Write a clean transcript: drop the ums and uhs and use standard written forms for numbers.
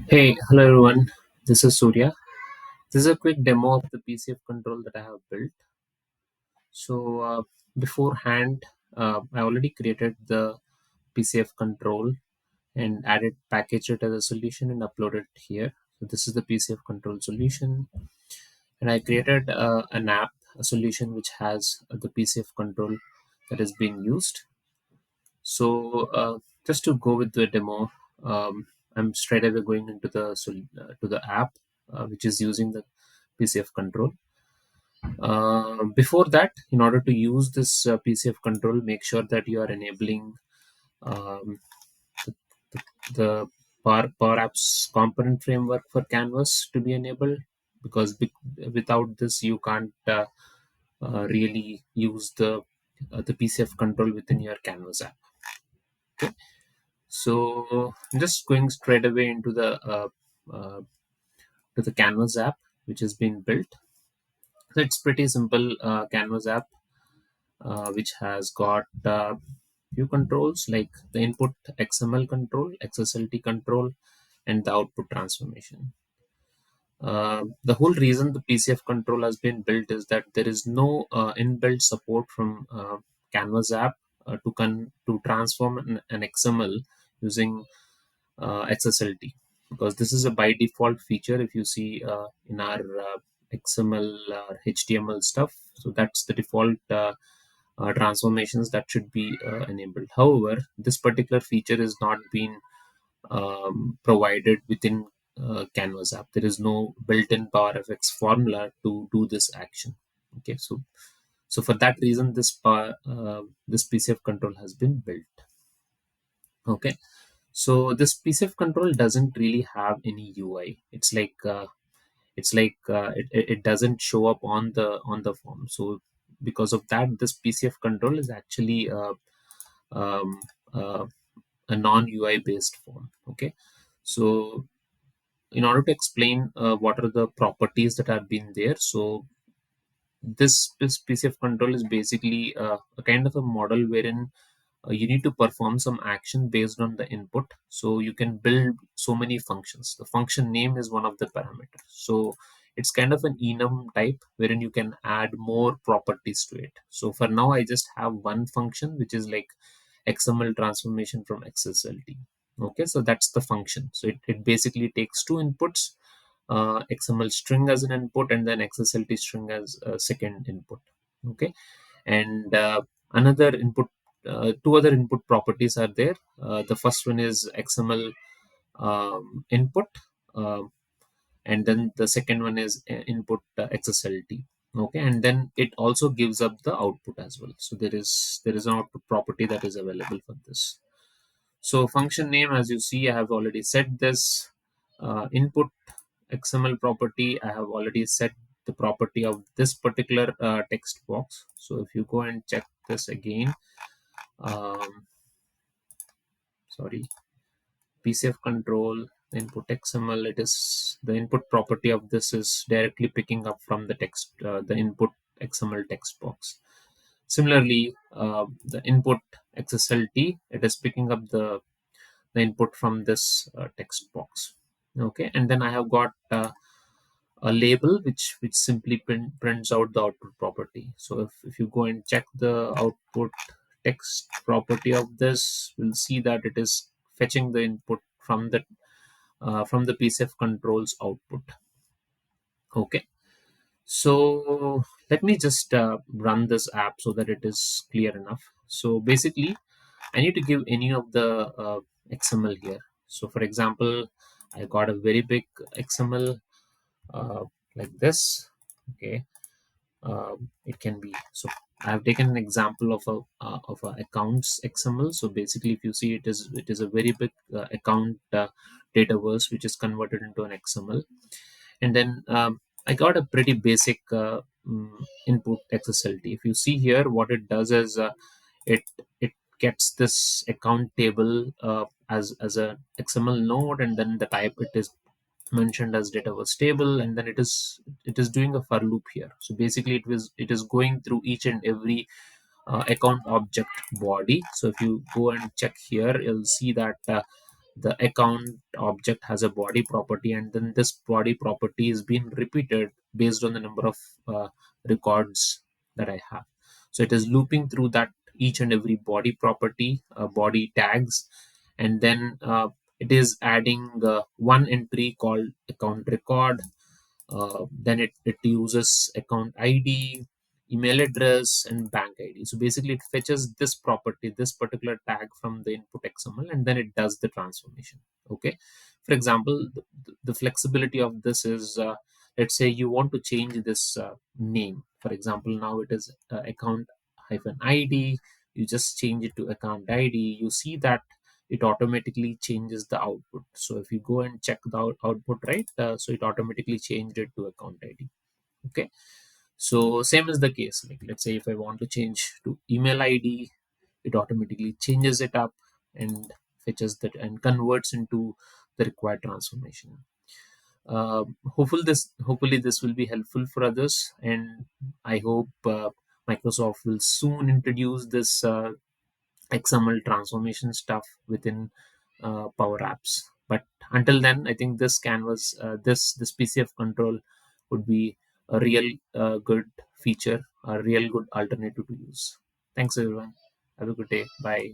Hey, hello everyone. This is Surya. This is a quick demo of the PCF control that I have built. So beforehand, I already created the PCF control and added packaged it as a solution and uploaded it here. So this is the PCF control solution, and I created an app, a solution which has the PCF control that is being used. So just to go with the demo, I'm straight away going into to the app, which is using the PCF control. Before that, in order to use this PCF control, make sure that you are enabling um, the Power Apps component framework for Canvas to be enabled, because without this, you can't really use the PCF control within your Canvas app. Okay. So I'm just going straight away into uh, the Canvas app, which has been built. So it's pretty simple Canvas app, which has got few controls like the input XML control, XSLT control, and the output transformation. The whole reason the PCF control has been built is that there is no inbuilt support from Canvas app to transform an XML using XSLT, because this is a by default feature. If you see in our XML or HTML stuff, so that's the default transformations that should be enabled. However, this particular feature is not being provided within Canvas app. There is no built-in PowerFX formula to do this action. Okay, so for that reason, this PCF control has been built. Okay, so this PCF control doesn't really have any UI. It doesn't show up on the form. So because of that, this PCF control is actually um, uh, a non UI based form. Okay, so in order to explain what are the properties that have been there, so this PCF control is basically a kind of a model wherein you need to perform some action based on the input, so you can build so many functions. The function name is one of the parameters, so it's kind of an enum type wherein you can add more properties to it. So for now I just have one function, which is like XML transformation from XSLT. Okay, so that's the function. So it basically takes two inputs, XML string as an input and then XSLT string as a second input. Okay, and another input, two other input properties are there. The first one is XML input, uh, and then the second one is input XSLT. Okay, and then it also gives up the output as well. So there is an output property that is available for this. So function name, as you see, I have already set this. Input XML property, I have already set the property of this particular text box. So if you go and check this again, um, sorry, PCF control, input XML, it is the input property of this is directly picking up from the text, the input XML text box. Similarly, the input XSLT, it is picking up the input from this text box. Okay, and then I have got a label which simply prints out the output property. So if you go and check the output text property of this, we'll see that it is fetching the input from the PCF controls output. Okay, so let me just run this app so that it is clear enough. So basically, I need to give any of the XML here. So for example, I got a very big XML uh, like this. Okay, it can be, so I have taken an example of a accounts XML. So basically, if you see, it is a very big account dataverse which is converted into an XML, and then I got a pretty basic input XSLT. If you see here, what it does is it it gets this account table as a XML node, and then the type it is mentioned as data was stable, and then it is doing a for loop here. So basically it is going through each and every account object body. So if you go and check here, you'll see that the account object has a body property, and then this body property is being repeated based on the number of records that I have. So it is looping through that each and every body property, body tags, and then it is adding one entry called account record. Then it uses account ID, email address, and bank ID. So basically, it fetches this property, this particular tag from the input XML, and then it does the transformation. Okay. For example, the flexibility of this is, let's say you want to change this name. For example, now it is account hyphen ID. You just change it to account ID. You see that it automatically changes the output. So if you go and check the output, right, so it automatically changed it to account ID. Okay. So same is the case, like let's say if I want to change to email ID, it automatically changes it up and fetches that and converts into the required transformation. Hopefully this will be helpful for others, and I hope Microsoft will soon introduce this XML transformation stuff within Power Apps. But until then, I think this canvas, this PCF control would be a real good feature, a real good alternative to use. Thanks everyone. Have a good day. Bye.